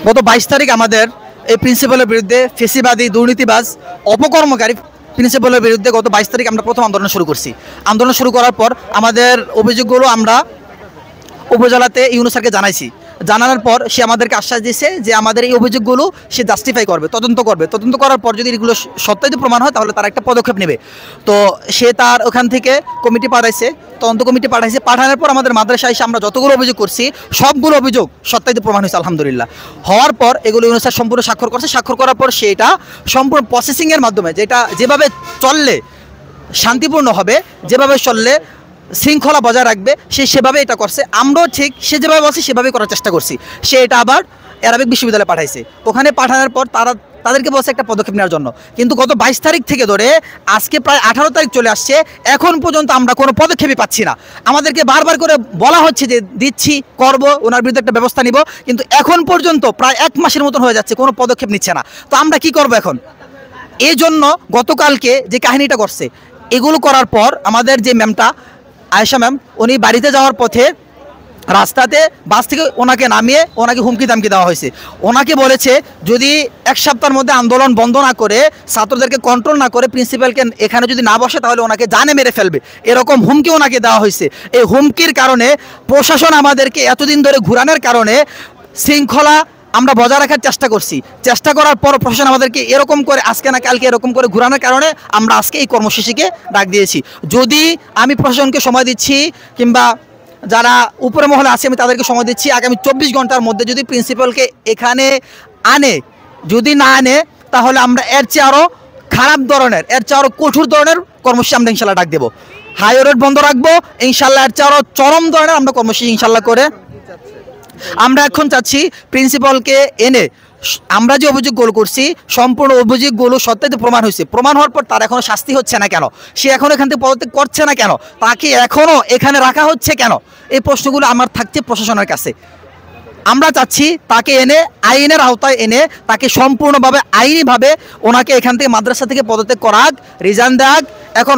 গত 22 তারিখ আমাদের এই প্রিন্সিপালের বিরুদ্ধে ফেসিবাদী দুর্নীতিবাজ অপকর্মকারী প্রিন্সিপালের বিরুদ্ধে গত 22 তারিখ আমরা প্রথম আন্দোলন শুরু করছি। আন্দোলন শুরু করার পর আমাদের অভিযোগগুলো আমরা উপজেলাতে ইউনূস স্যারকে জানাইছি। জানানোর পর সে আমাদেরকে আশ্বাস দিয়েছে যে আমাদের এই অভিযোগগুলো সে জাস্টিফাই করবে, তদন্ত করবে। তদন্ত করার পর যদি এগুলো সত্যায়িত প্রমাণ হয় তাহলে তারা একটা পদক্ষেপ নেবে। তো সে তার ওখান থেকে কমিটি পাঠাইছে, তদন্ত কমিটি পাঠাইছে। পাঠানোর পর আমাদের মাদ্রাসায় এসে আমরা যতগুলো অভিযোগ করছি সবগুলো অভিযোগ সত্যায়িত প্রমাণ হয়েছে আলহামদুলিল্লাহ। হওয়ার পর এগুলো ইউনূস স্যার সম্পূর্ণ স্বাক্ষর করছে। স্বাক্ষর করার পর সেটা সম্পূর্ণ প্রসেসিংয়ের মাধ্যমে যেটা যেভাবে চললে শান্তিপূর্ণ হবে, যেভাবে চললে শৃঙ্খলা বজায় রাখবে সেভাবে এটা করছে। আমরাও ঠিক সে যেভাবে বলছে সেভাবেই করার চেষ্টা করছি। সে এটা আবার আরবিক বিশ্ববিদ্যালয়ে পাঠাইছে। ওখানে পাঠানোর পর তাদেরকে বলছে একটা পদক্ষেপ নেওয়ার জন্য। কিন্তু গত 22 তারিখ থেকে ধরে আজকে প্রায় 18 তারিখ চলে আসছে, এখন পর্যন্ত আমরা কোনো পদক্ষেপই পাচ্ছি না। আমাদেরকে বারবার করে বলা হচ্ছে যে দিচ্ছি, করব, ওনার বিরুদ্ধে একটা ব্যবস্থা নিব, কিন্তু এখন পর্যন্ত প্রায় 1 মাসের মতন হয়ে যাচ্ছে, কোনো পদক্ষেপ নিচ্ছে না। তো আমরা কি করব এখন? এই জন্য গতকালকে যে কাহিনীটা করছে, এগুলো করার পর আমাদের যে ম্যামটা আয়েশা ম্যাম, উনি বাড়িতে যাওয়ার পথে রাস্তাতে বাস থেকে ওনাকে নামিয়ে ওনাকে হুমকি দামকি দেওয়া হয়েছে। ওনাকে বলেছে যদি 1 সপ্তাহের মধ্যে আন্দোলন বন্ধ না করে, ছাত্রদেরকে কন্ট্রোল না করে, প্রিন্সিপালকে এখানে যদি না বসে তাহলে ওনাকে জানে মেরে ফেলবে, এরকম হুমকি ওনাকে দেওয়া হয়েছে। এই হুমকির কারণে প্রশাসন আমাদেরকে এতদিন ধরে ঘুরানোর কারণে শৃঙ্খলা আমরা বজায় রাখার চেষ্টা করছি। চেষ্টা করার পর প্রশাসন আমাদেরকে এরকম করে আজকে না কালকে এরকম করে ঘুরানোর কারণে আমরা আজকে এই কর্মসূচিকে ডাক দিয়েছি। যদি আমি প্রশাসনকে সময় দিচ্ছি, কিংবা যারা উপরে মহলে আছে আমি তাদেরকে সময় দিচ্ছি, আগামী 24 ঘন্টার মধ্যে যদি প্রিন্সিপালকে এখানে আনে, যদি না আনে তাহলে আমরা এর চেয়ে আরও খারাপ ধরনের, এর চেয়ে আরও কঠোর ধরনের কর্মসূচি আমরা ইনশাল্লাহ ডাক দেবো। হাইওয়ে রোড বন্ধ রাখবো ইনশাল্লাহ, এর চেয়ে আরও চরম ধরনের আমরা কর্মসূচি ইনশাল্লাহ করে আমরা এখন চাচ্ছি প্রিন্সিপালকে এনে আমরা যে অভিযোগগুলো করছি সম্পূর্ণ অভিযোগগুলো সত্যায়িত প্রমাণ হয়েছে। প্রমাণ হওয়ার পর তার এখনও শাস্তি হচ্ছে না কেন? সে এখনও এখান থেকে পদত্যাগ করছে না কেন? তাকে এখনও এখানে রাখা হচ্ছে কেন? এই প্রশ্নগুলো আমার থাকছে প্রশাসনের কাছে। আমরা চাচ্ছি তাকে এনে আইনের আওতায় এনে তাকে সম্পূর্ণভাবে আইনিভাবে ওনাকে এখান থেকে মাদ্রাসা থেকে পদত্যাগ করাক, রিজাইন দেয়াক। এখন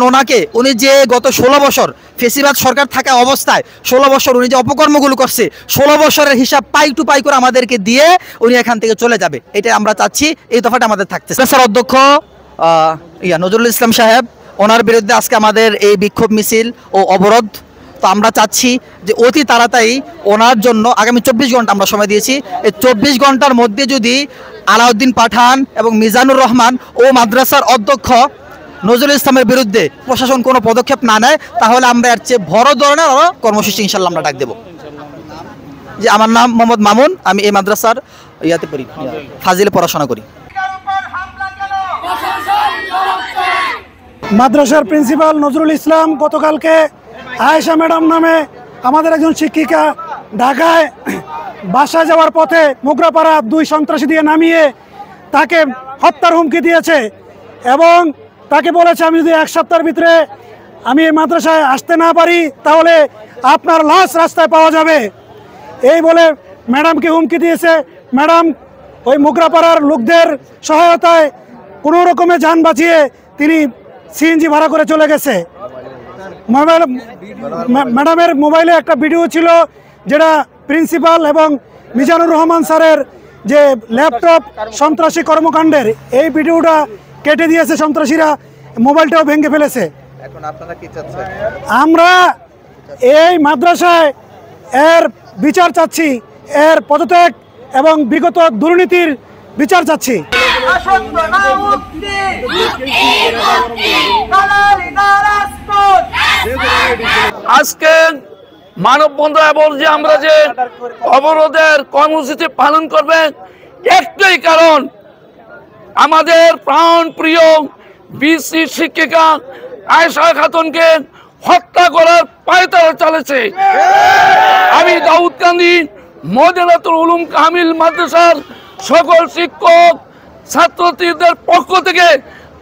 উনি যে গত 16 বছর ফেসিবাদ সরকার থাকা অবস্থায় 16 বছর উনি যে অপকর্মগুলো করছে, 16 বছরের হিসাব পাই টু পাই করে আমাদেরকে দিয়ে উনি এখান থেকে চলে যাবে, এটা আমরা চাচ্ছি। এই দফাটা আমাদের থাকতেছে। স্যার অধ্যক্ষ নজরুল ইসলাম সাহেব, ওনার বিরুদ্ধে আজকে আমাদের এই বিক্ষোভ মিছিল ও অবরোধ। তো আমরা চাচ্ছি যে অতি তাড়াতাড়ি ওনার জন্য আগামী 24 ঘন্টা আমরা সময় দিয়েছি। এই 24 ঘন্টার মধ্যে যদি আলাউদ্দিন পাঠান এবং মিজানুর রহমান ও মাদ্রাসার অধ্যক্ষ নজরুল ইসলামের বিরুদ্ধে প্রশাসন কোনো পদক্ষেপ না নেয় তাহলে আমরা এর চেয়ে বড় ধরনের কর্মসূচি ইনশাল্লাহ আমরা ডাক দেব। যে আমার নাম মোহাম্মদ মামুন, আমি এই মাদ্রাসার ইয়াতে পড়ি, ফাজিলে পড়াশোনা করি। মাদ্রাসার প্রিন্সিপাল নজরুল ইসলাম গতকালকে আয়েশা ম্যাডাম নামে আমাদের একজন শিক্ষিকা ঢাকায় বাসায় যাওয়ার পথে মোগরাপাড়া 2 সন্ত্রাসী দিয়ে নামিয়ে তাকে হত্যার হুমকি দিয়েছে এবং তাকে বলেছে আমি যদি 1 সপ্তাহের ভিতরে আমি এই মাদ্রাসায় আসতে না পারি তাহলে আপনার লাশ রাস্তায় পাওয়া যাবে, এই বলে ম্যাডামকে হুমকি দিয়েছে। ম্যাডাম ওই মোগরাপাড়ার লোকদের সহায়তায় কোনো রকমে যান বাঁচিয়ে তিনি সিএনজি ভাড়া করে চলে গেছে। ম্যাডামের মোবাইলে একটা ভিডিও ছিল যেটা প্রিন্সিপাল এবং মিজানুর রহমান স্যারের যে ল্যাপটপ সন্ত্রাসী কর্মকাণ্ডের, এই ভিডিওটা কেটে দিয়েছে সন্ত্রাসীরা, মোবাইলটাও ভেঙে ফেলেছে। এখন আপনারা কি চাচ্ছেন? আমরা এই মাদ্রাসায় এর বিচার চাচ্ছি, এর পদত্যাগ এবং বিগত দুর্নীতির বিচার চাচ্ছি। আজকে মানববন্ধন এবং যে আমরা যে অবরোধের কর্মসূচি পালন করবে একটাই কারণ, আমাদের প্রাণ প্রিয় বিসি শিক্ষিকা আয়েশা খাতুনকে হত্যা করার পায়তারা চলেছে। আমি দাউদকান্দি মদিনাতুল উলুম কামিল মাদ্রাসার সকল শিক্ষক ছাত্রছাত্রীদের পক্ষ থেকে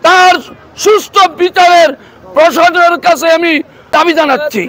তার সুষ্ঠু বিচারের প্রশাসনের কাছে আমি দাবি জানাচ্ছি।